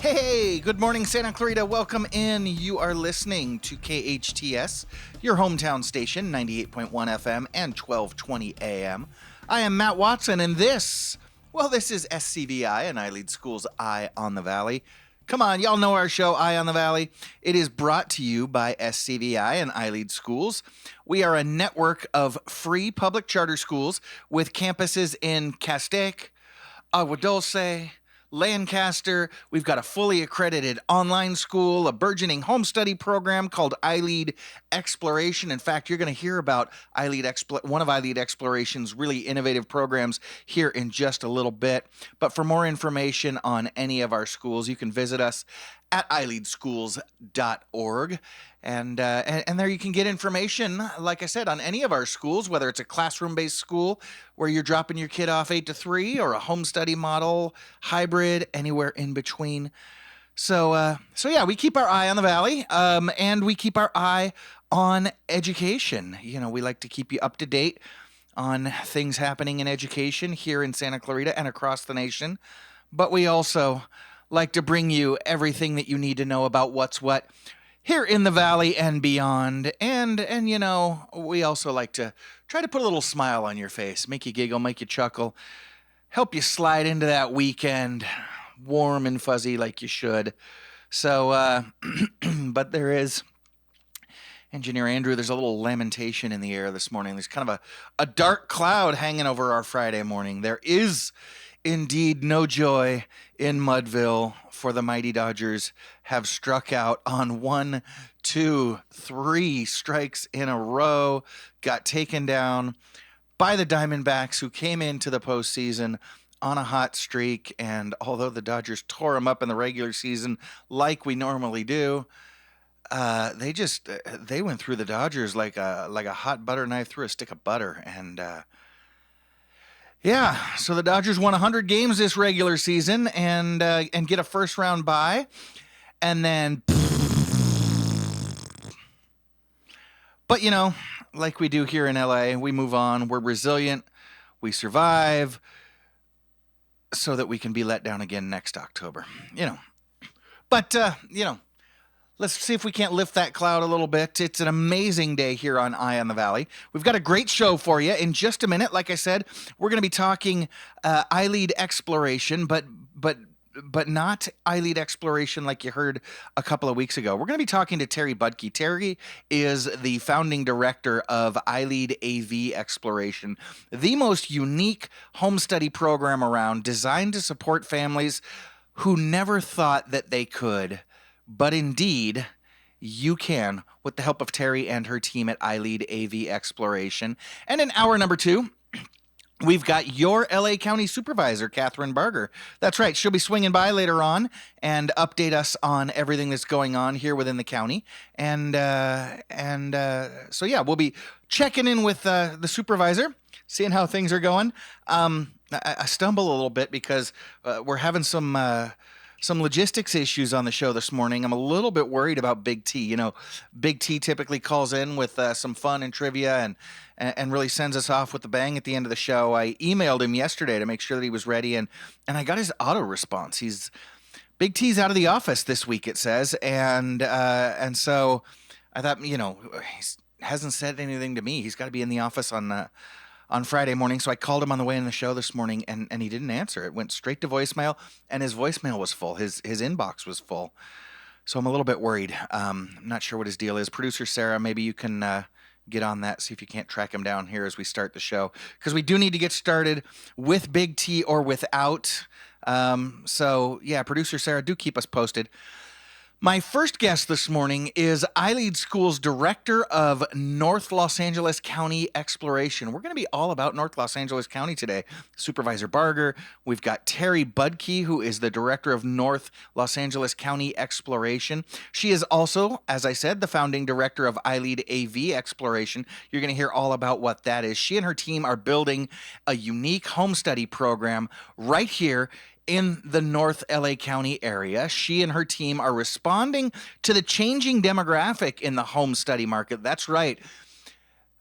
Hey, good morning, Santa Clarita. Welcome in. You are listening to KHTS, your hometown station, 98.1 FM and 1220 AM. I am Matt Watson, and this is SCVI, and I lead schools Eye on the Valley. Come on, y'all know our show, Eye on the Valley. It is brought to you by SCVI and I Lead Schools. We are a network of free public charter schools with campuses in Castaic, Agua Dulce, Lancaster. We've got a fully accredited online school, a burgeoning home study program called iLead Exploration. In fact, you're going to hear about one of iLead Exploration's really innovative programs here in just a little bit. But for more information on any of our schools, you can visit us at ileadschools.org. And there you can get information, like I said, on any of our schools, whether it's a classroom-based school where you're dropping your kid off 8 to 3 or a home study model, hybrid, anywhere in between. So yeah, we keep our eye on the Valley, and we keep our eye on education. You know, we like to keep you up to date on things happening in education here in Santa Clarita and across the nation. But we also like to bring you everything that you need to know about what's what here in the Valley and beyond. And you know, we also like to try to put a little smile on your face, make you giggle, make you chuckle, help you slide into that weekend warm and fuzzy like you should. So, but there is, Engineer Andrew, there's a little lamentation in the air this morning. There's kind of a dark cloud hanging over our Friday morning. There is indeed no joy in Mudville, for the mighty Dodgers have struck out on 1, 2, 3 strikes in a row, got taken down by the Diamondbacks, who came into the postseason on a hot streak. And although the Dodgers tore them up in the regular season like we normally do, they went through the Dodgers like a hot butter knife through a stick of butter. And yeah, so the Dodgers won 100 games this regular season and get a first round bye. And then, but you know, like we do here in LA, we move on. We're resilient. We survive so that we can be let down again next October. You know, but you know, let's see if we can't lift that cloud a little bit. It's an amazing day here on Eye on the Valley. We've got a great show for you in just a minute. Like I said, we're going to be talking iLead Exploration, but not iLead Exploration like you heard a couple of weeks ago. We're going to be talking to Terri Budke. Terri is the founding director of iLead AV Exploration, the most unique home study program around, designed to support families who never thought that they could. But indeed, you can, with the help of Terri and her team at iLead AV Exploration. And in hour number 2, we've got your LA County Supervisor, Kathyrn Barger. That's right. She'll be swinging by later on and update us on everything that's going on here within the county. And so, yeah, we'll be checking in with the supervisor, seeing how things are going. I stumble a little bit because we're having some logistics issues on the show this morning. I'm a little bit worried about Big T. You know, Big T typically calls in with some fun and trivia and really sends us off with a bang at the end of the show. I emailed him yesterday to make sure that he was ready, and I got his auto response. Big T's out of the office this week, it says, and so I thought, you know, he hasn't said anything to me. He's got to be in the office on Friday morning. So I called him on the way in the show this morning, and he didn't answer. It went straight to voicemail, and his voicemail was full. His inbox was full. So I'm a little bit worried. I'm not sure what his deal is. Producer Sarah, maybe you can get on that, see if you can't track him down here as we start the show, because we do need to get started with Big T or without. So yeah, Producer Sarah, do keep us posted. My first guest this morning is iLead School's Director of North Los Angeles County Exploration. We're going to be all about North Los Angeles County today. Supervisor Barger. We've got Terri Budke, who is the Director of North Los Angeles County Exploration. She is also, as I said, the founding director of iLead AV Exploration. You're going to hear all about what that is. She and her team are building a unique home study program right here in the North LA County area. She and her team are responding to the changing demographic in the home study market. That's right.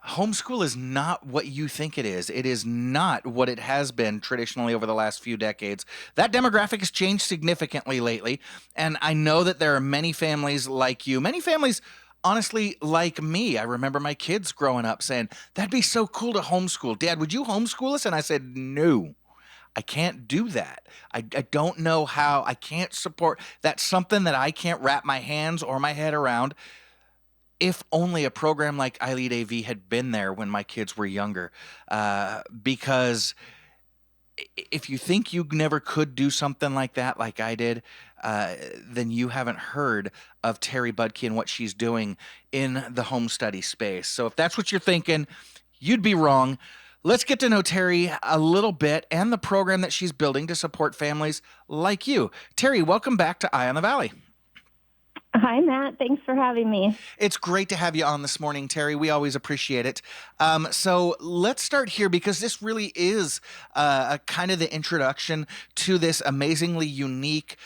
Homeschool is not what you think it is. It is not what it has been traditionally over the last few decades. That demographic has changed significantly lately. And I know that there are many families like you, many families, honestly, like me. I remember my kids growing up saying, that'd be so cool to homeschool. Dad, would you homeschool us? And I said, no. I can't do that. I don't know how. I can't support. That's something that I can't wrap my hands or my head around. If only a program like iLead AV had been there when my kids were younger. Because if you think you never could do something like that, like I did, then you haven't heard of Terri Budke and what she's doing in the home study space. So if that's what you're thinking, you'd be wrong. Let's get to know Terri a little bit and the program that she's building to support families like you. Terri, welcome back to Eye on the Valley. Hi, Matt. Thanks for having me. It's great to have you on this morning, Terri. We always appreciate it. So let's start here because this really is a kind of the introduction to this amazingly unique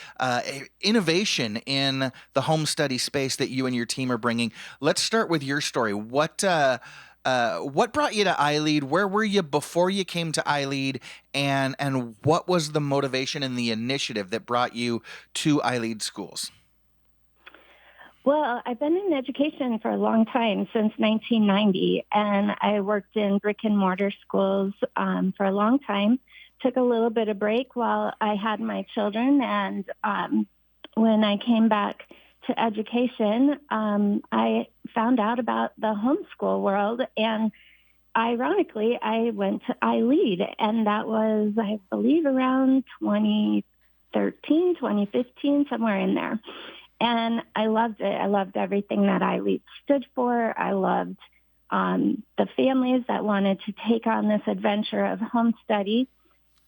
innovation in the home study space that you and your team are bringing. Let's start with your story. What brought you to iLead? Where were you before you came to iLead? And what was the motivation and the initiative that brought you to iLead schools? Well, I've been in education for a long time, since 1990, and I worked in brick and mortar schools for a long time. Took a little bit of break while I had my children, and when I came back to education, I found out about the homeschool world, and ironically, I went to iLead, and that was, I believe, around 2013, 2015, somewhere in there. And I loved it. I loved everything that iLead stood for. I loved the families that wanted to take on this adventure of home study.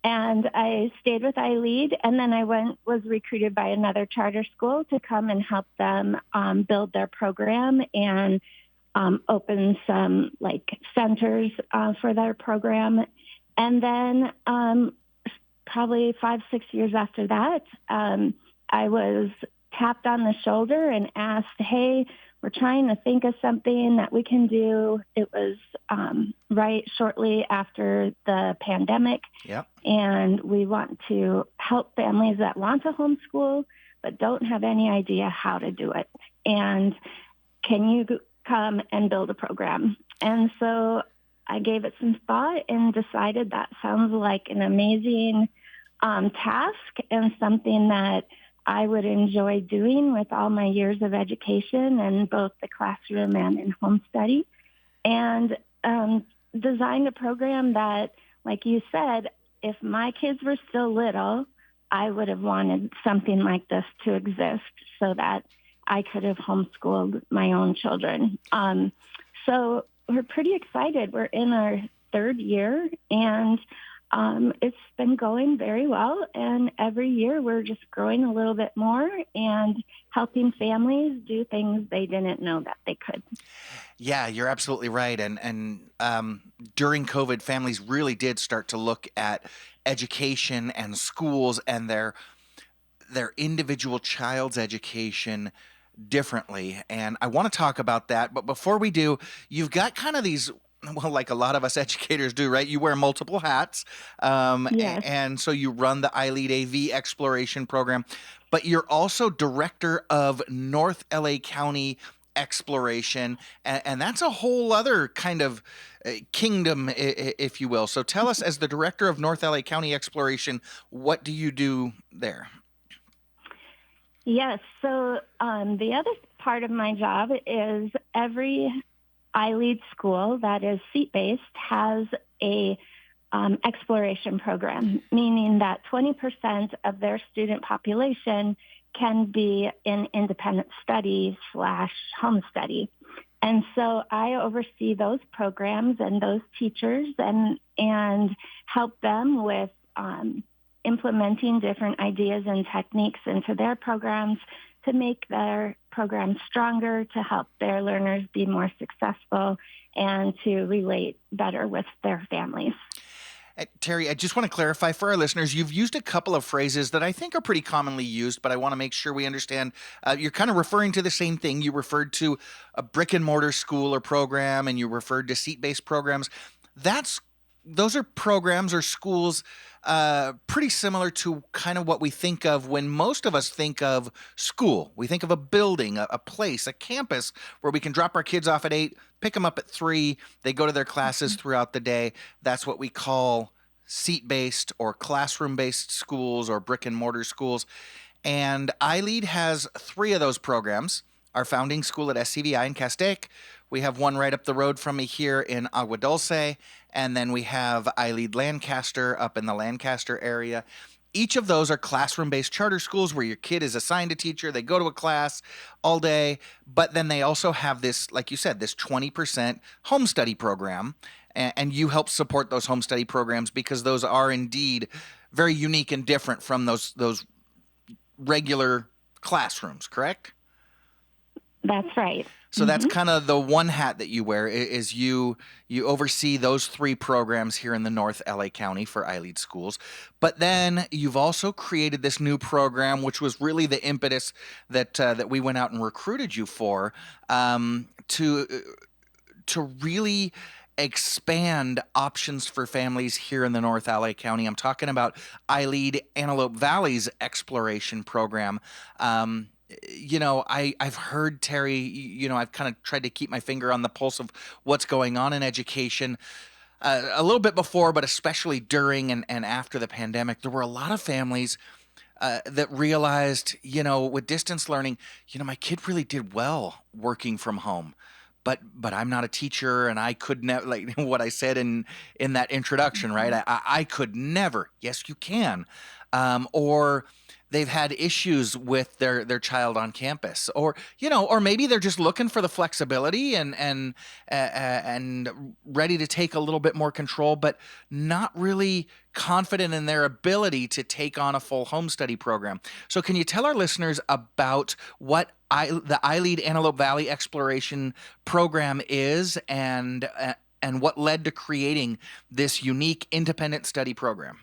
And I stayed with iLead, and then I was recruited by another charter school to come and help them build their program and open some centers for their program. And then probably 5-6 years after that, I was tapped on the shoulder and asked, hey, we're trying to think of something that we can do. It was right shortly after the pandemic. Yep. And we want to help families that want to homeschool but don't have any idea how to do it. And can you come and build a program? And so I gave it some thought and decided that sounds like an amazing task and something that I would enjoy doing with all my years of education in both the classroom and in home study, and designed a program that, like you said, if my kids were still little, I would have wanted something like this to exist so that I could have homeschooled my own children. So we're pretty excited. We're in our third year, and it's been going very well, and every year we're just growing a little bit more and helping families do things they didn't know that they could. Yeah, you're absolutely right. And during COVID, families really did start to look at education and schools and their individual child's education differently. And I want to talk about that. But before we do, you've got kind of these, well, like a lot of us educators do, right? You wear multiple hats. Yes. And so you run the iLead AV exploration program, but you're also director of North LA County exploration. And that's a whole other kind of kingdom, if you will. So tell us, as the director of North LA County exploration, what do you do there? Yes. So the other part of my job is every iLead school that is seat-based has a exploration program, meaning that 20% of their student population can be in independent study / home study. And so I oversee those programs and those teachers and help them with implementing different ideas and techniques into their programs to make their programs stronger, to help their learners be more successful, and to relate better with their families. Terri, I just want to clarify for our listeners, you've used a couple of phrases that I think are pretty commonly used, but I want to make sure we understand. You're kind of referring to the same thing. You referred to a brick and mortar school or program, and you referred to seat-based programs. Those are programs or schools pretty similar to kind of what we think of when most of us think of school. We think of a building, a place, a campus where we can drop our kids off at 8, pick them up at 3. They go to their classes throughout the day. That's what we call seat-based or classroom-based schools or brick and mortar schools. And iLead has 3 of those programs. Our founding school at SCVI in Castaic. We have one right up the road from me here in Agua Dulce. And then we have iLead Lancaster up in the Lancaster area. Each of those are classroom-based charter schools where your kid is assigned a teacher. They go to a class all day. But then they also have this, like you said, this 20% home study program. And you help support those home study programs because those are indeed very unique and different from those regular classrooms, correct? That's right. So that's kind of the one hat that you wear is you oversee those 3 programs here in the North LA County for iLead Schools. But then you've also created this new program, which was really the impetus that we went out and recruited you for, to really expand options for families here in the North LA County. I'm talking about iLead Antelope Valley's exploration program. I've heard, Terri, I've kind of tried to keep my finger on the pulse of what's going on in education a little bit before, but especially during and after the pandemic. There were a lot of families that realized, with distance learning, my kid really did well working from home. But I'm not a teacher, and I could never, like what I said in that introduction, right? I could never. Yes, you can. Or they've had issues with their child on campus, or maybe they're just looking for the flexibility and ready to take a little bit more control, but not really confident in their ability to take on a full home study program. So can you tell our listeners about what the iLead Antelope Valley Exploration Program is and what led to creating this unique independent study program?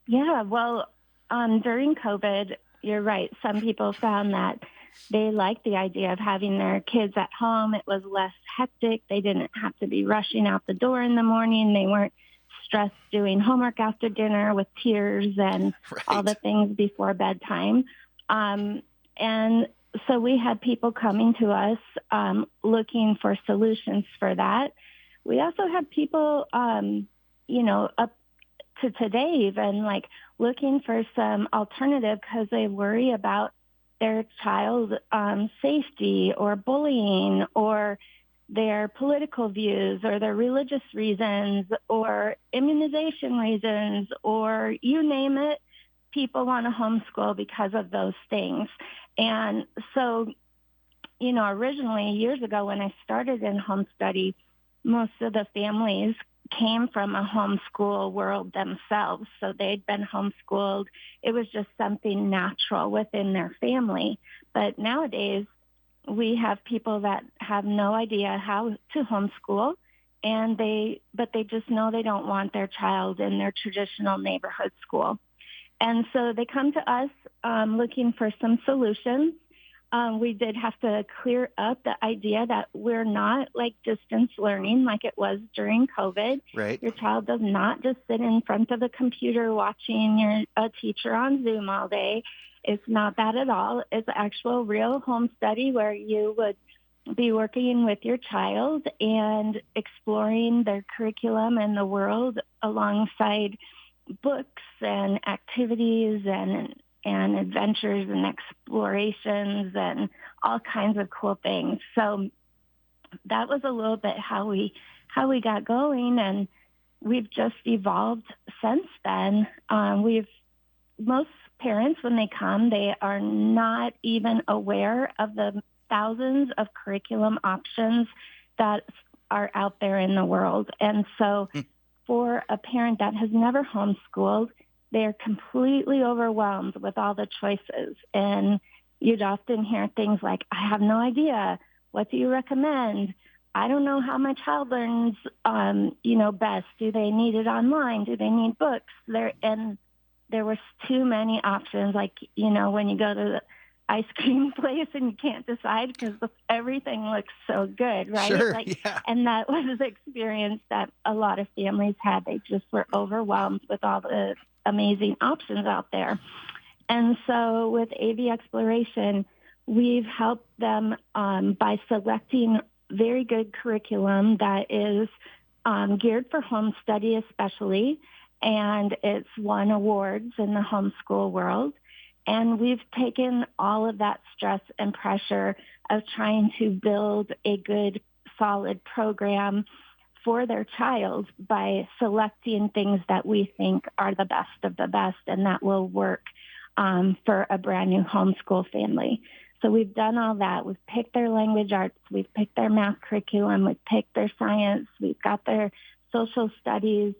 Yeah, well, during COVID, you're right. Some people found that they liked the idea of having their kids at home. It was less hectic. They didn't have to be rushing out the door in the morning. They weren't stressed doing homework after dinner with tears and all the things before bedtime. And so we had people coming to us looking for solutions for that. We also had people, up to today even looking for some alternative because they worry about their child's safety or bullying or their political views or their religious reasons or immunization reasons or you name it. People want to homeschool because of those things. And so, originally years ago when I started in home study, most of the families came from a homeschool world themselves. So they'd been homeschooled. It was just something natural within their family. But nowadays, we have people that have no idea how to homeschool, but they just know they don't want their child in their traditional neighborhood school. And so they come to us looking for some solutions. We did have to clear up the idea that we're not like distance learning like it was during COVID. Right. Your child does not just sit in front of a computer watching a teacher on Zoom all day. It's not that at all. It's actual real home study where you would be working with your child and exploring their curriculum and the world alongside books and activities and adventures and explorations and all kinds of cool things. So that was a little bit how we got going, and we've just evolved since then. Most parents, when they come, they are not even aware of the thousands of curriculum options that are out there in the world. And so for a parent that has never homeschooled, they're completely overwhelmed with all the choices. And you'd often hear things like, I have no idea. What do you recommend? I don't know how my child learns, best. Do they need it online? Do they need books? There was too many options. Like, when you go to the ice cream place and you can't decide because everything looks so good, right? Sure, yeah. And that was the experience that a lot of families had. They just were overwhelmed with all the amazing options out there. And so with AV Exploration, we've helped them by selecting very good curriculum that is geared for home study especially, and it's won awards in the homeschool world. And we've taken all of that stress and pressure of trying to build a good, solid program for their child by selecting things that we think are the best of the best and that will work for a brand new homeschool family. So we've done all that. We've picked their language arts. We've picked their math curriculum. We've picked their science. We've got their social studies.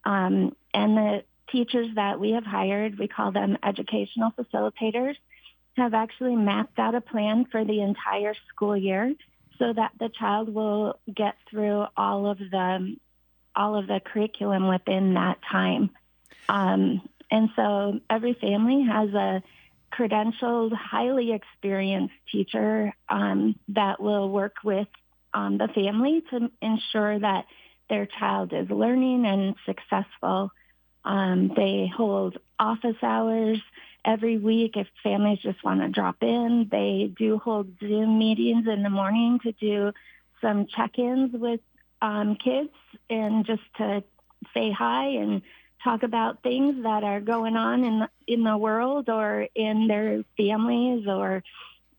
And the teachers that we have hired, we call them educational facilitators, have actually mapped out a plan for the entire school year so that the child will get through all of the curriculum within that time. And so every family has a credentialed, highly experienced teacher that will work with the family to ensure that their child is learning and successful. They hold office hours every week if families just want to drop in. They do hold Zoom meetings in the morning to do some check-ins with kids and just to say hi and talk about things that are going on in the world or in their families, or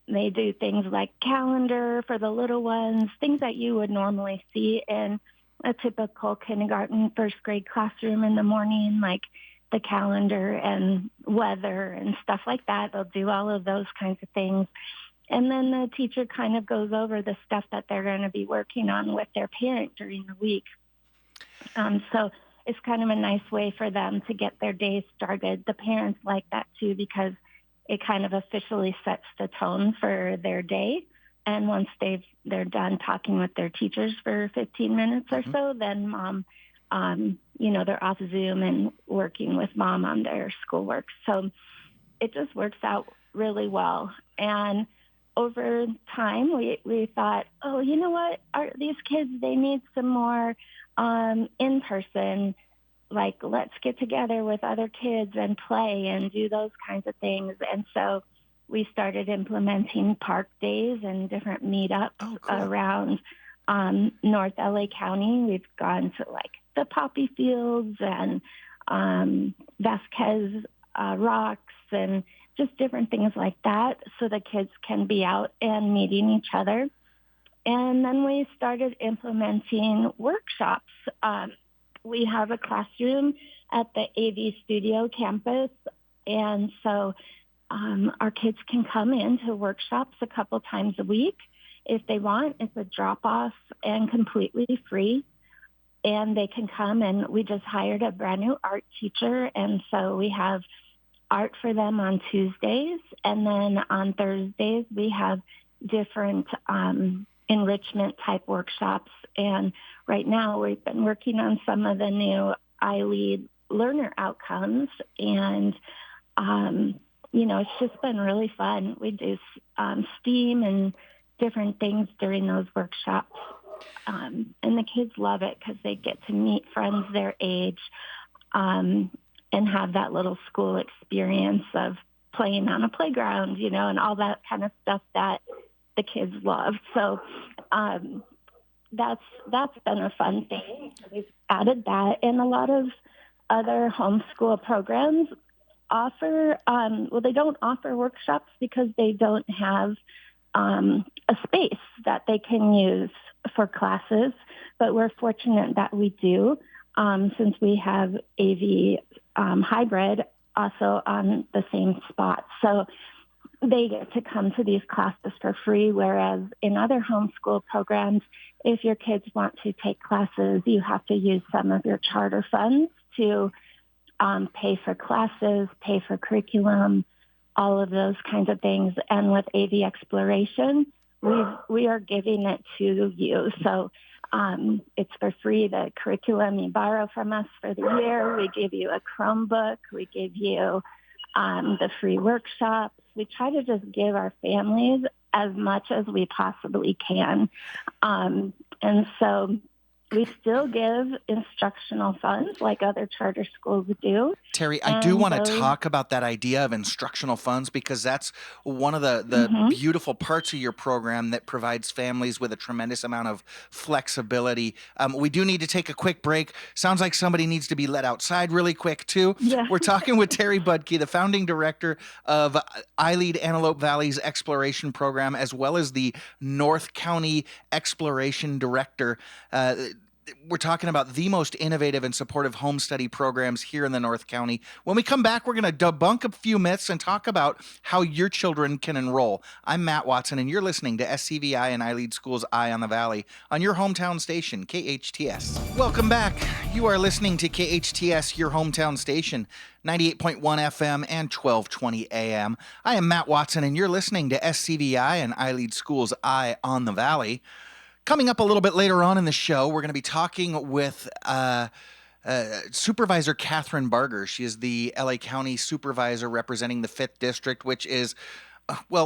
they do things like calendar for the little ones, things that you would normally see in a typical kindergarten, first grade classroom in the morning, like the calendar and weather and stuff like that. They'll do all of those kinds of things. And then the teacher kind of goes over the stuff that they're going to be working on with their parent during the week. So it's kind of a nice way for them to get their day started. The parents like that too because it kind of officially sets the tone for their day. And once they're done talking with their teachers for 15 minutes or so, then mom, they're off Zoom and working with mom on their schoolwork. So it just works out really well. And over time, we thought, oh, you know what? These kids, they need some more in-person, like let's get together with other kids and play and do those kinds of things. And so we started implementing park days and different meetups around North LA County. We've gone to like the poppy fields and Vasquez rocks and just different things like that so the kids can be out and meeting each other. And then we started implementing workshops. We have a classroom at the AV Studio campus, and so our kids can come into workshops a couple times a week if they want. It's a drop-off and completely free. And they can come, and we just hired a brand new art teacher, and so we have art for them on Tuesdays, and then on Thursdays we have different enrichment type workshops. And right now we've been working on some of the new iLead learner outcomes, and it's just been really fun. We do STEAM and different things during those workshops. And the kids love it because they get to meet friends their age and have that little school experience of playing on a playground, and all that kind of stuff that the kids love. So that's been a fun thing. We've added that, and a lot of other homeschool programs they don't offer workshops because they don't have a space that they can use for classes, but we're fortunate that we do since we have AV hybrid also on the same spot. So they get to come to these classes for free, whereas in other homeschool programs, if your kids want to take classes, you have to use some of your charter funds to pay for classes, pay for curriculum, all of those kinds of things. And with AV Exploration, we are giving it to you. So it's for free. The curriculum you borrow from us for the year. We give you a Chromebook. We give you the free workshops. We try to just give our families as much as we possibly can. And so we still give instructional funds like other charter schools do. Terri, I do want to talk about that idea of instructional funds, because that's one of the beautiful parts of your program that provides families with a tremendous amount of flexibility. We do need to take a quick break. Sounds like somebody needs to be let outside really quick, too. Yeah. We're talking with Terri Budke, the founding director of I Lead Antelope Valley's Exploration Program, as well as the North County Exploration Director. We're talking about the most innovative and supportive home study programs here in the North County. When we come back, we're going to debunk a few myths and talk about how your children can enroll. I'm Matt Watson, and you're listening to SCVI and I Lead Schools Eye on the Valley on your hometown station, KHTS. Welcome back. You are listening to KHTS, your hometown station, 98.1 FM and 1220 AM. I am Matt Watson, and you're listening to SCVI and I Lead Schools Eye on the Valley. Coming up a little bit later on in the show, we're going to be talking with Supervisor Kathyrn Barger. She is the LA County Supervisor representing the 5th District, which is,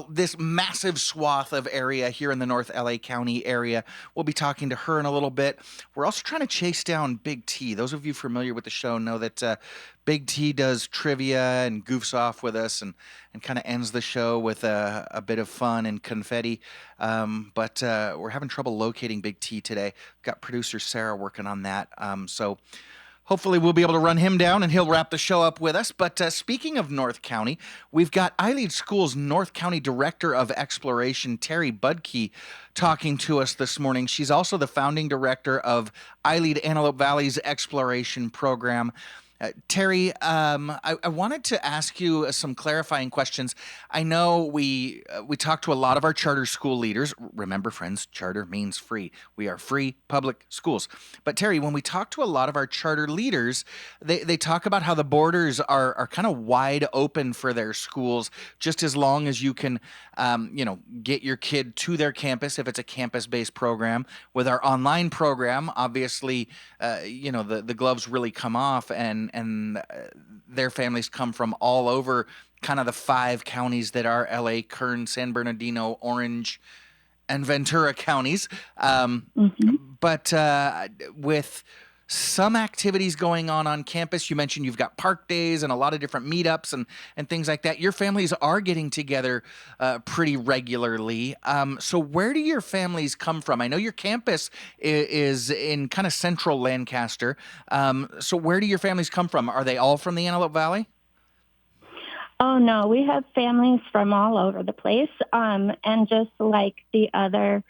this massive swath of area here in the North LA County area. We'll be talking to her in a little bit. We're also trying to chase down Big T. Those of you familiar with the show know that Big T does trivia and goofs off with us and kind of ends the show with a bit of fun and confetti. But we're having trouble locating Big T today. We've got producer Sarah working on that. So hopefully we'll be able to run him down and he'll wrap the show up with us. But speaking of North County, we've got I Lead Schools North County Director of Exploration, Terri Budke, talking to us this morning. She's also the founding director of I Lead Antelope Valley's Exploration Program. Terri, I wanted to ask you some clarifying questions. I know we talk to a lot of our charter school leaders. Remember, friends, charter means free. We are free public schools. But Terri, when we talk to a lot of our charter leaders, they talk about how the borders are kind of wide open for their schools, just as long as you can, get your kid to their campus if it's a campus-based program. With our online program, obviously, the gloves really come off, and their families come from all over kind of the 5 counties that are LA, Kern, San Bernardino, Orange, and Ventura counties. But with some activities going on campus, you mentioned you've got park days and a lot of different meetups and things like that. Your families are getting together pretty regularly. So where do your families come from? I know your campus is in kind of central Lancaster. So where do your families come from? Are they all from the Antelope Valley? Oh, no, we have families from all over the place. And just like the other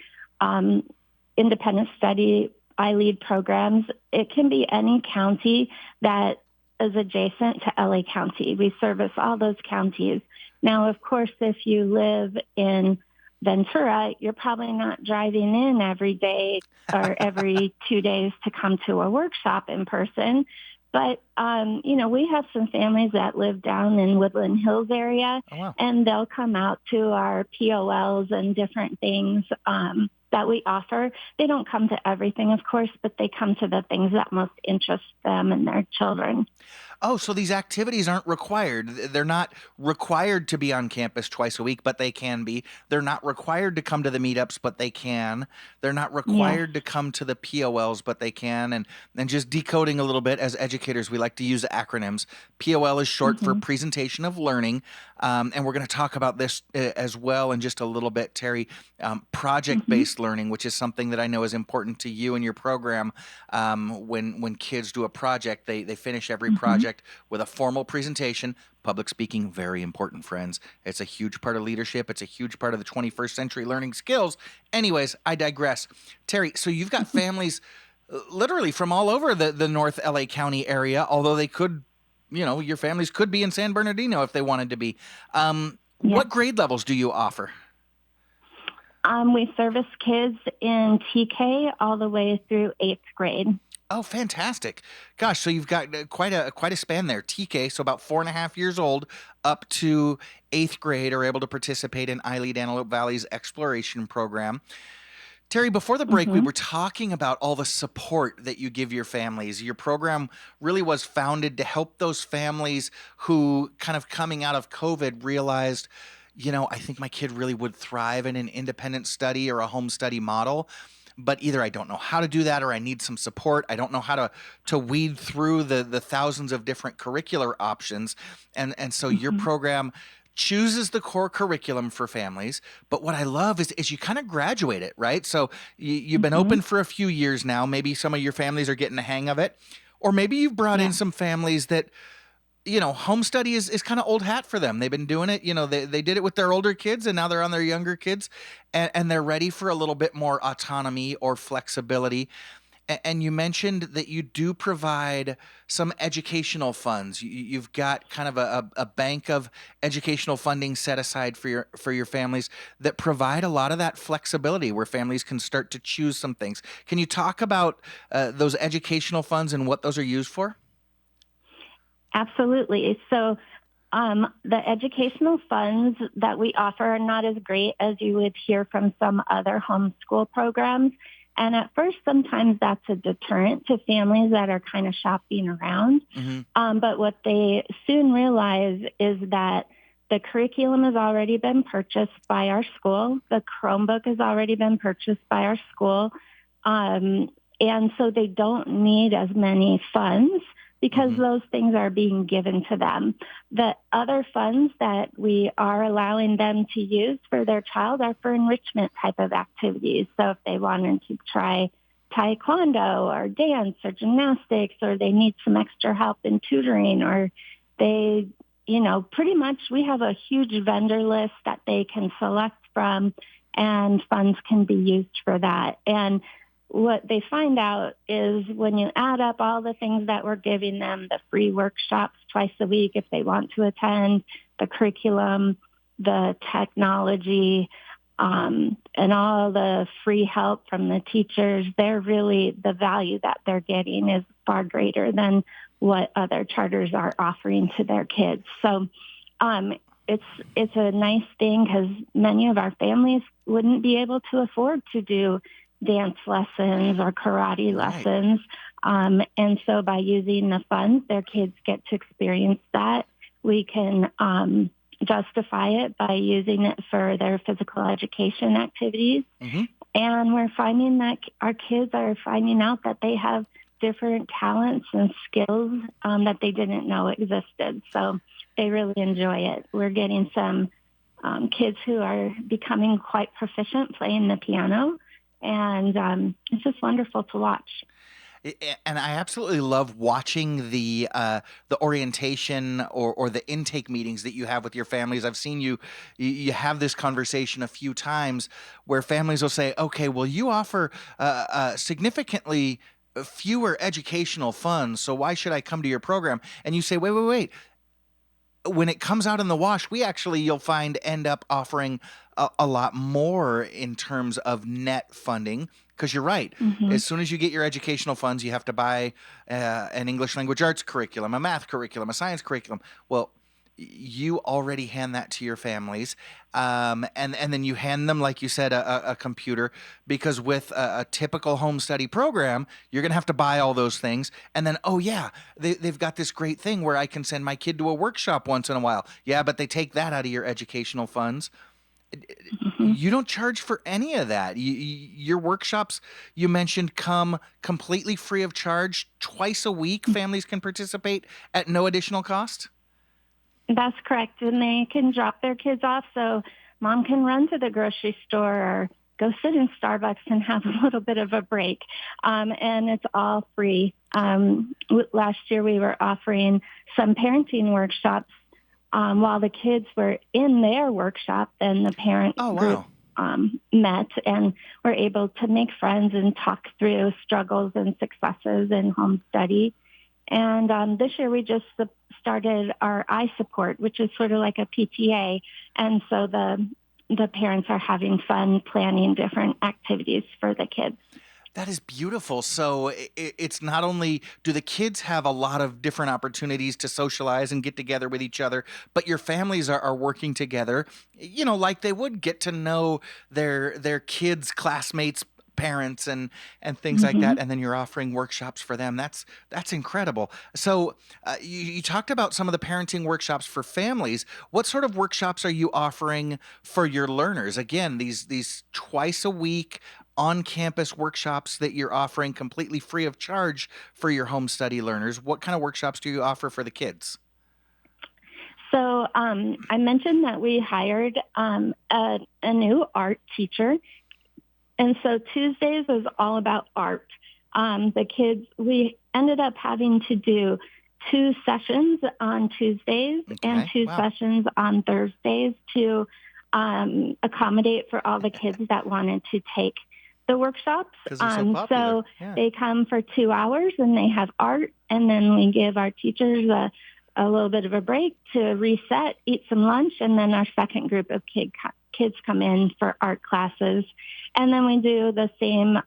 independent study I Lead programs, it can be any county that is adjacent to LA County. We service all those counties. Now, of course, if you live in Ventura, you're probably not driving in every day or every 2 days to come to a workshop in person. But, we have some families that live down in Woodland Hills area, Oh, wow. and they'll come out to our POLs and different things that we offer. They don't come to everything, of course, but they come to the things that most interest them and their children. Oh, so these activities aren't required. They're not required to be on campus twice a week, but they can be. They're not required to come to the meetups, but they can. They're not required to come to the POLs, but they can. And just decoding a little bit, as educators, we like to use acronyms. POL is short for Presentation of Learning. And we're going to talk about this as well in just a little bit, Terri. Project-based learning, which is something that I know is important to you and your program. When kids do a project, they finish every project with a formal presentation. Public speaking, very important, friends. It's a huge part of leadership. It's a huge part of the 21st century learning skills. Anyways, I digress. Terri, so you've got families literally from all over the North LA County area, although they could, your families could be in San Bernardino if they wanted to be. What grade levels do you offer? We service kids in TK all the way through 8th grade. Oh, fantastic. Gosh, so you've got quite a span there. TK, so about 4.5 years old, up to 8th grade, are able to participate in iLead Antelope Valley's exploration program. Terri, before the break, we Hmm. were talking about all the support that you give your families. Your program really was founded to help those families who, kind of coming out of COVID, realized, I think my kid really would thrive in an independent study or a home study model. But either I don't know how to do that, or I need some support. I don't know how to weed through the thousands of different curricular options. And so your Hmm. program chooses the core curriculum for families. But what I love is you kind of graduate it, right? So you've been Hmm. open for a few years now. Maybe some of your families are getting the hang of it. Or maybe you've brought in Yeah. some families that, home study is kind of old hat for them. They've been doing it, they did it with their older kids, and now they're on their younger kids, and they're ready for a little bit more autonomy or flexibility. And you mentioned that you do provide some educational funds. You've got kind of a bank of educational funding set aside for your families that provide a lot of that flexibility where families can start to choose some things. Can you talk about those educational funds and what those are used for? Absolutely. So the educational funds that we offer are not as great as you would hear from some other homeschool programs. And at first, sometimes that's a deterrent to families that are kind of shopping around. Hmm. But what they soon realize is that the curriculum has already been purchased by our school. The Chromebook has already been purchased by our school. Um, and so they don't need as many funds because Hmm. those things are being given to them. The other funds that we are allowing them to use for their child are for enrichment type of activities. So if they wanted to try taekwondo or dance or gymnastics, or they need some extra help in tutoring, or they, pretty much we have a huge vendor list that they can select from, and funds can be used for that. And what they find out is when you add up all the things that we're giving them, the free workshops twice a week if they want to attend, the curriculum, the technology, and all the free help from the teachers, the value that they're getting is far greater than what other charters are offering to their kids. So um, it's a nice thing because many of our families wouldn't be able to afford to do dance lessons or karate Right. lessons. And so by using the funds, their kids get to experience that. We can justify it by using it for their physical education activities. Hmm. And we're finding that our kids are finding out that they have different talents and skills that they didn't know existed. So they really enjoy it. We're getting some kids who are becoming quite proficient playing the piano, and it's just wonderful to watch. And I absolutely love watching the orientation or the intake meetings that you have with your families. I've seen you have this conversation a few times where families will say, "Okay, well, you offer significantly fewer educational funds, so why should I come to your program?" And you say, "Wait, wait, wait. When it comes out in the wash, we actually, you'll find, end up offering a lot more in terms of net funding." Because you're right. Hmm. As soon as you get your educational funds, you have to buy an English language arts curriculum, a math curriculum, a science curriculum. Well, you already hand that to your families, and then you hand them, like you said, a computer, because with a typical home study program, you're going to have to buy all those things. And then, oh yeah, they've got this great thing where I can send my kid to a workshop once in a while. Yeah, but they take that out of your educational funds. Hmm. You don't charge for any of that. Your workshops, you mentioned, come completely free of charge. Twice a week families can participate at no additional cost. That's correct. And they can drop their kids off so mom can run to the grocery store or go sit in Starbucks and have a little bit of a break. And it's all free. Last year we were offering some parenting workshops while the kids were in their workshop. Then the parent Oh, group wow. met and were able to make friends and talk through struggles and successes in home study. And this year we just started our iSupport, which is sort of like a PTA. And so the parents are having fun planning different activities for the kids. That is beautiful. So it's not only do the kids have a lot of different opportunities to socialize and get together with each other, but your families are working together, like they would get to know their kids, classmates, parents and things like Hmm. that, and then you're offering workshops for them. That's incredible. So you talked about some of the parenting workshops for families. What sort of workshops are you offering for your learners? Again, these twice a week on campus workshops that you're offering completely free of charge for your home study learners. What kind of workshops do you offer for the kids? So I mentioned that we hired a new art teacher. And so Tuesdays was all about art. The kids, we ended up having to do 2 sessions on Tuesdays and Okay. two Wow. sessions on Thursdays to accommodate for all the kids that wanted to take the workshops. Because they're so popular. So Yeah. they come for 2 hours and they have art, and then we give our teachers a little bit of a break to reset, eat some lunch, and then our second group of kids come in for art classes, and then we do the same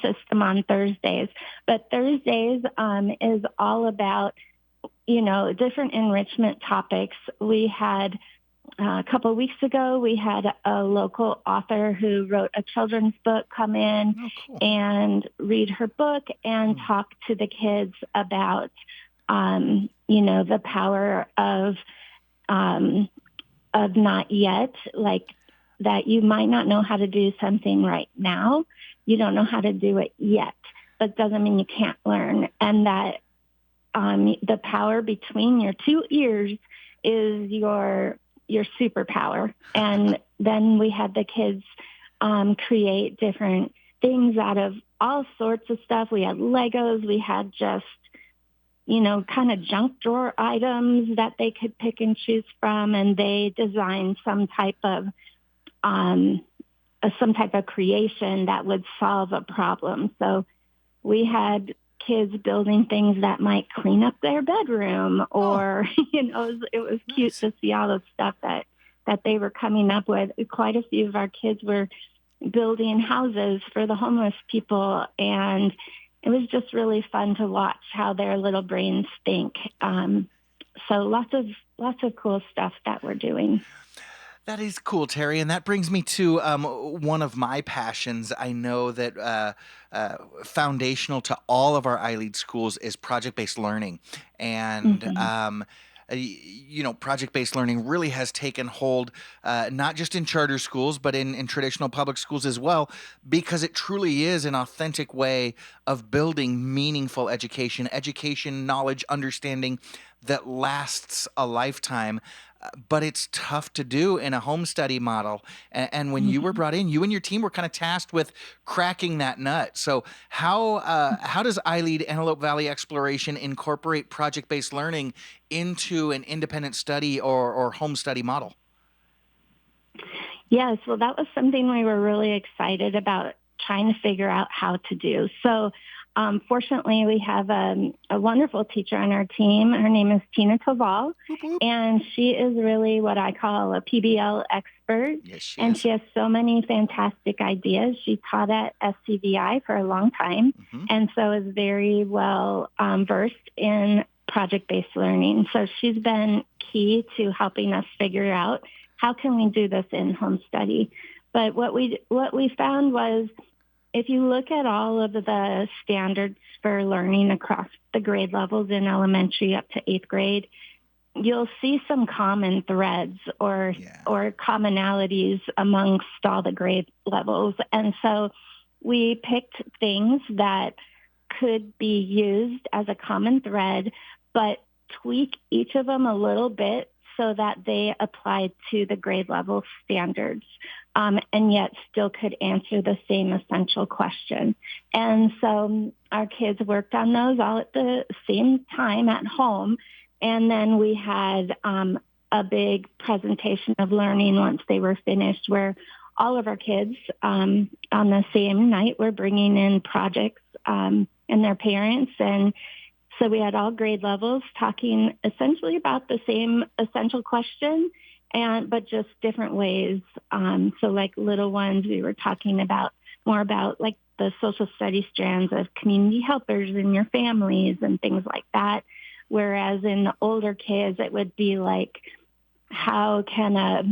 system on Thursdays. But Thursdays is all about different enrichment topics. We had a couple of weeks ago, we had a local author who wrote a children's book come in Oh, cool. and read her book and talk to the kids about the power of not yet, like that you might not know how to do something right now. You don't know how to do it yet, but doesn't mean you can't learn. And that the power between your two ears is your superpower. And then we had the kids create different things out of all sorts of stuff. We had Legos. We had just kind of junk drawer items that they could pick and choose from, and they designed some type of creation that would solve a problem. So we had kids building things that might clean up their bedroom, or it was cute to see all the stuff that they were coming up with. Quite a few of our kids were building houses for the homeless people, and it was just really fun to watch how their little brains think. So lots of cool stuff that we're doing. That is cool, Terri, and that brings me to one of my passions. I know that foundational to all of our iLead schools is project-based learning, and Mm-hmm. project-based learning really has taken hold, not just in charter schools, but in traditional public schools as well, because it truly is an authentic way of building meaningful education, knowledge, understanding that lasts a lifetime. But it's tough to do in a home study model. And when you were brought in, you and your team were kind of tasked with cracking that nut. So how does iLead Antelope Valley Exploration incorporate project-based learning into an independent study or home study model? Yes, well, that was something we were really excited about trying to figure out how to do. So fortunately, we have a wonderful teacher on our team. Her name is Tina Toval, Whoop, whoop. and she is really what I call a PBL expert. Yes, she And is. she has so many fantastic ideas. She taught at SCVI for a long time, Mm-hmm. and so is very well versed in project-based learning. So she's been key to helping us figure out how can we do this in home study. But what we found was, if you look at all of the standards for learning across the grade levels in elementary up to 8th grade, you'll see some common threads or Yeah. commonalities amongst all the grade levels. And so we picked things that could be used as a common thread, but tweak each of them a little bit so that they applied to the grade level standards, and yet still could answer the same essential question. And so our kids worked on those all at the same time at home. And then we had a big presentation of learning once they were finished, where all of our kids on the same night were bringing in projects and their parents. And so we had all grade levels talking essentially about the same essential question, but just different ways. So like little ones, we were talking about more about like the social studies strands of community helpers in your families and things like that. Whereas in the older kids, it would be like, how can a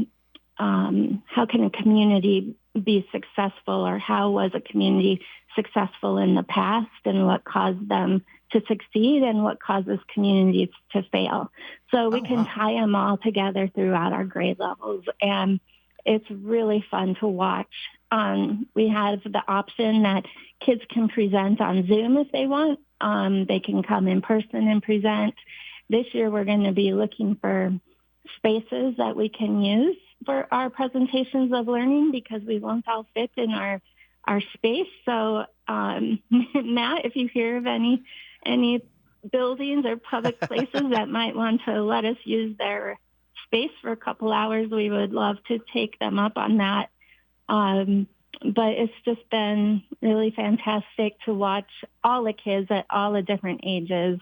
community be successful, or how was a community successful in the past, and what caused them to succeed and what causes communities to fail. So we can tie them all together throughout our grade levels, and it's really fun to watch. We have the option that kids can present on Zoom if they want. They can come in person and present. This year we're going to be looking for spaces that we can use for our presentations of learning, because we won't all fit in our space. So Matt, if you hear of any buildings or public places that might want to let us use their space for a couple hours, we would love to take them up on that. But it's just been really fantastic to watch all the kids at all the different ages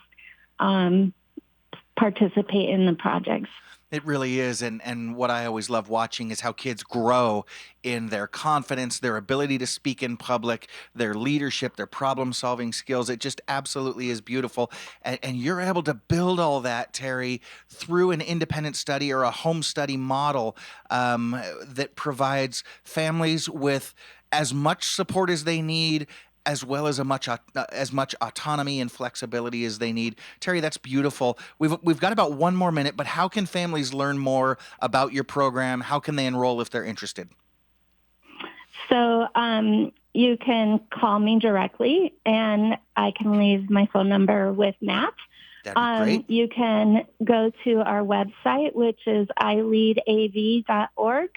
participate in the projects. It really is. And what I always love watching is how kids grow in their confidence, their ability to speak in public, their leadership, their problem-solving skills. It just absolutely is beautiful. And you're able to build all that, Terri, through an independent study or a home study model that provides families with as much support as they need, as well as as much autonomy and flexibility as they need. Terri, that's beautiful. We've got about one more minute, but how can families learn more about your program? How can they enroll if they're interested? So you can call me directly, and I can leave my phone number with Matt. That'd be great. You can go to our website, which is ileadav.org.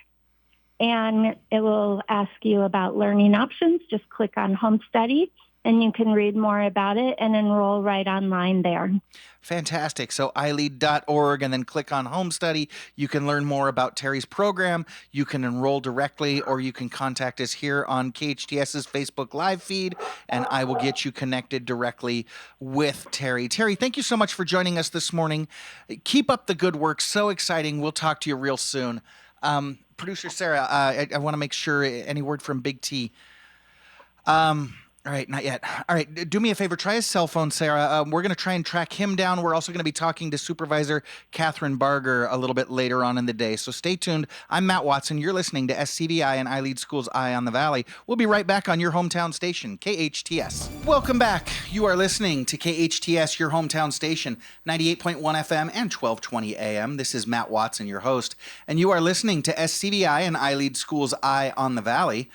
And it will ask you about learning options. Just click on home study, and you can read more about it and enroll right online there. Fantastic. So ilead.org, and then click on home study. You can learn more about Terri's program. You can enroll directly, or you can contact us here on KHTS's Facebook Live feed, and I will get you connected directly with Terri. Terri, thank you so much for joining us this morning. Keep up the good work. So exciting. We'll talk to you real soon. Producer Sarah, I want to make sure, any word from Big T? All right, not yet. All right, do me a favor. Try his cell phone, Sarah. We're going to try and track him down. We're also going to be talking to Supervisor Kathyrn Barger a little bit later on in the day. So stay tuned. I'm Matt Watson. You're listening to SCVI and iLead School's Eye on the Valley. We'll be right back on your hometown station, KHTS. Welcome back. You are listening to KHTS, your hometown station, 98.1 FM and 1220 AM. This is Matt Watson, your host, and you are listening to SCVI and iLead School's Eye on the Valley.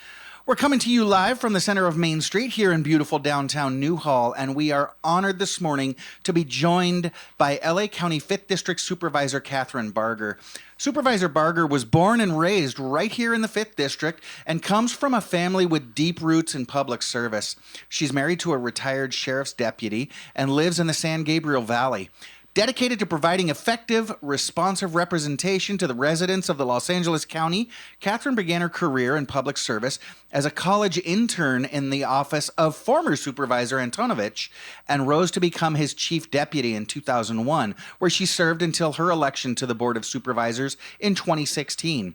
We're coming to you live from the center of Main Street here in beautiful downtown Newhall, and we are honored this morning to be joined by LA County 5th District Supervisor Kathyrn Barger. Supervisor Barger was born and raised right here in the 5th District and comes from a family with deep roots in public service. She's married to a retired sheriff's deputy and lives in the San Gabriel Valley. Dedicated to providing effective, responsive representation to the residents of the Los Angeles County, Kathyrn began her career in public service as a college intern in the office of former Supervisor Antonovich and rose to become his chief deputy in 2001, where she served until her election to the Board of Supervisors in 2016.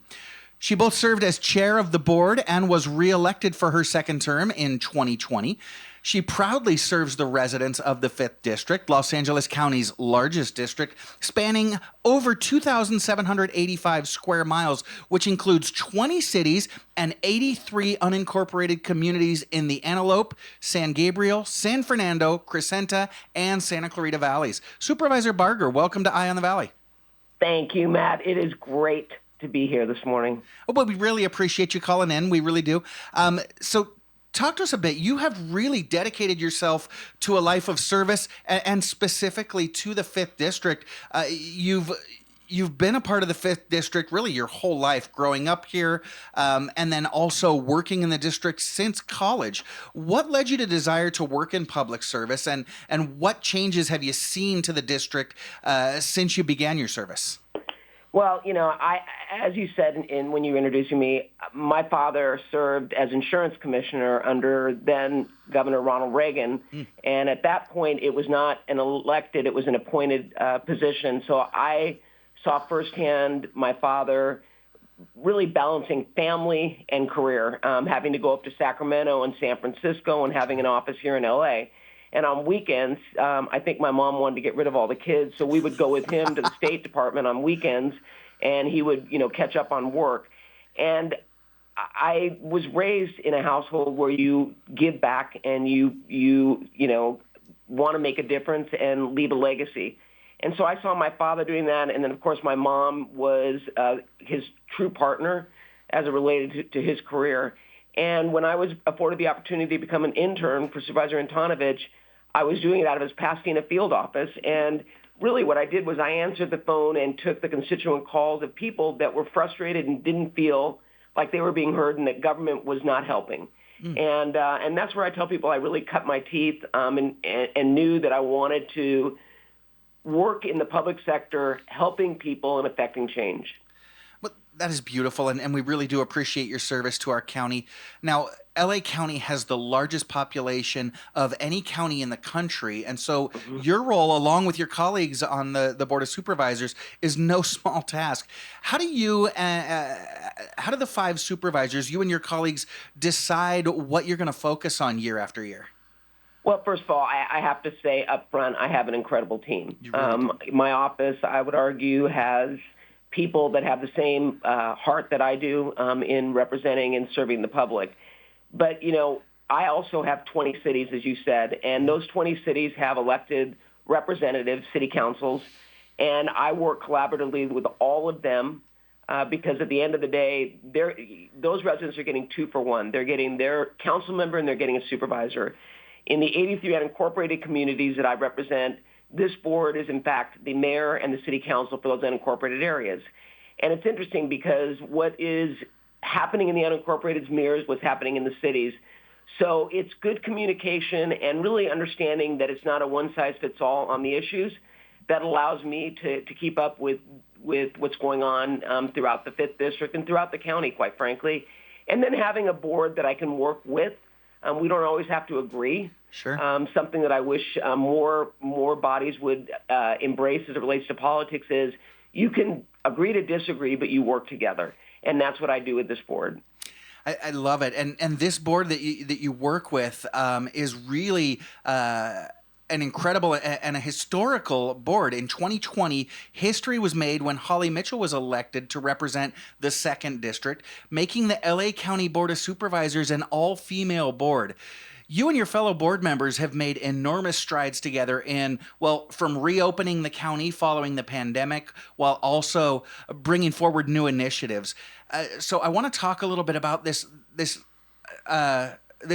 She both served as chair of the board and was reelected for her second term in 2020. She proudly serves the residents of the 5th District, Los Angeles County's largest district, spanning over 2,785 square miles, which includes 20 cities and 83 unincorporated communities in the Antelope, San Gabriel, San Fernando, Crescenta, and Santa Clarita Valleys. Supervisor Barger, welcome to Eye on the Valley. Thank you, Matt. It is great to be here this morning. Oh, well, we really appreciate you calling in. We really do. So talk to us a bit. You have really dedicated yourself to a life of service, and specifically to the 5th District. You've been a part of the 5th District really your whole life, growing up here, and then also working in the district since college. What led you to desire to work in public service, and what changes have you seen to the district since you began your service? Well, as you said when you were introducing me, my father served as insurance commissioner under then Governor Ronald Reagan. And at that point, it was not an elected, it was an appointed position. So I saw firsthand my father really balancing family and career, having to go up to Sacramento and San Francisco and having an office here in LA. And on weekends, I think my mom wanted to get rid of all the kids, so we would go with him to the State Department on weekends, and he would, catch up on work. And I was raised in a household where you give back and you want to make a difference and leave a legacy. And so I saw my father doing that, and then, of course, my mom was his true partner as it related to his career. And when I was afforded the opportunity to become an intern for Supervisor Antonovich, I was doing it out of his Pasadena field office. And really what I did was I answered the phone and took the constituent calls of people that were frustrated and didn't feel like they were being heard and that government was not helping. And that's where I tell people I really cut my teeth and knew that I wanted to work in the public sector, helping people and affecting change. Well, that is beautiful, and we really do appreciate your service to our county. Now, LA County has the largest population of any county in the country, and so your role, along with your colleagues on the Board of Supervisors, is no small task. How do the 5 supervisors, you and your colleagues, decide what you're going to focus on year after year? Well, first of all, I have to say up front, I have an incredible team. My office, I would argue, has people that have the same heart that I do in representing and serving the public. But, I also have 20 cities, as you said, and those 20 cities have elected representatives, city councils, and I work collaboratively with all of them because at the end of the day, those residents are getting 2 for 1. They're getting their council member and they're getting a supervisor. In the 83 unincorporated communities that I represent, this board is, in fact, the mayor and the city council for those unincorporated areas. And it's interesting because what is happening in the unincorporated mirrors what's happening in the cities. So it's good communication and really understanding that it's not a one-size-fits-all on the issues that allows me to keep up with what's going on throughout the 5th District and throughout the county, quite frankly. And then having a board that I can work with. We don't always have to agree. Sure. Something that I wish more bodies would embrace as it relates to politics is you can agree to disagree, but you work together. And that's what I do with this board. I love it. And this board that you work with is really an incredible and a historical board. In 2020, history was made when Holly Mitchell was elected to represent the 2nd District, making the LA County Board of Supervisors an all-female board. You and your fellow board members have made enormous strides together from reopening the county following the pandemic, while also bringing forward new initiatives. So I want to talk a little bit about this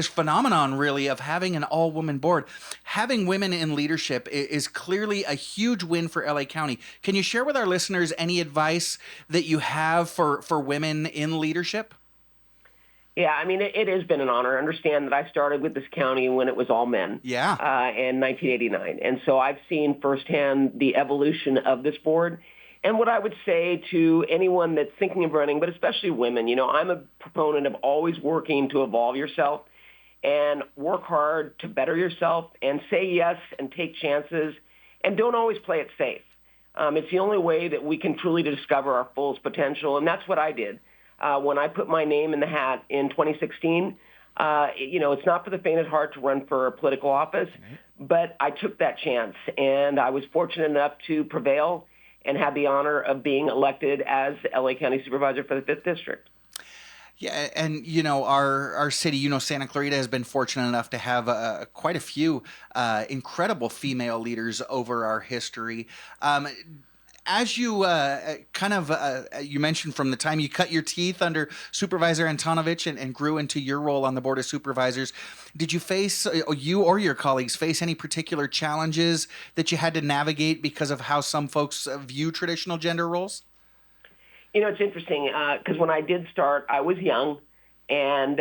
phenomenon, really, of having an all-woman board. Having women in leadership is clearly a huge win for LA County. Can you share with our listeners any advice that you have for women in leadership? Yeah, I mean, it has been an honor. Understand that I started with this county when it was all men. Yeah. In 1989. And so I've seen firsthand the evolution of this board. And what I would say to anyone that's thinking of running, but especially women, I'm a proponent of always working to evolve yourself and work hard to better yourself and say yes and take chances and don't always play it safe. It's the only way that we can truly discover our fullest potential, and that's what I did. When I put my name in the hat in 2016, it's not for the faint of heart to run for a political office, but I took that chance, and I was fortunate enough to prevail and had the honor of being elected as LA County Supervisor for the 5th District. Yeah, and our city, Santa Clarita has been fortunate enough to have quite a few incredible female leaders over our history. As you you mentioned from the time you cut your teeth under Supervisor Antonovich and grew into your role on the Board of Supervisors, did you or your colleagues face any particular challenges that you had to navigate because of how some folks view traditional gender roles? It's interesting because when I did start, I was young, and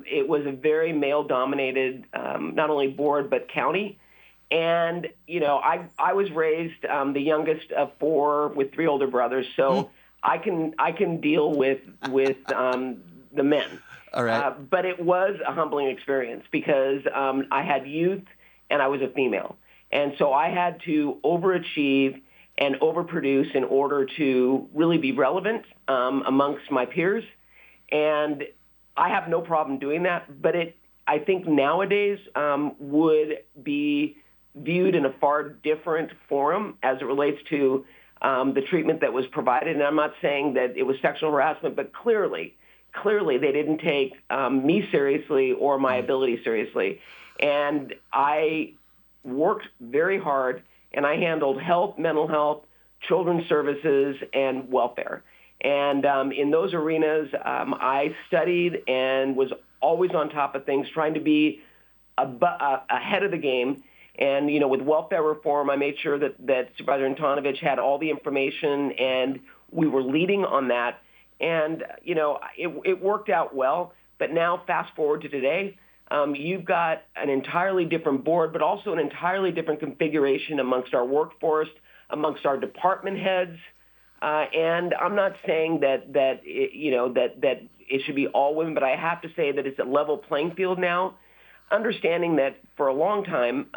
it was a very male-dominated, not only board but county. And, I was raised the youngest of 4 with 3 older brothers, so I can deal with the men. All right. But it was a humbling experience because I had youth and I was a female. And so I had to overachieve and overproduce in order to really be relevant amongst my peers. And I have no problem doing that, but I think nowadays would be viewed in a far different forum as it relates to the treatment that was provided. And I'm not saying that it was sexual harassment, but clearly they didn't take me seriously or my ability seriously. And I worked very hard, and I handled health, mental health, children's services, and welfare. And in those arenas, I studied and was always on top of things, trying to be ahead of the game. And, with welfare reform, I made sure that Supervisor Antonovich had all the information, and we were leading on that. And, it worked out well. But now, fast forward to today, you've got an entirely different board, but also an entirely different configuration amongst our workforce, amongst our department heads. And I'm not saying that it should be all women, but I have to say that it's a level playing field now, understanding that for a long time,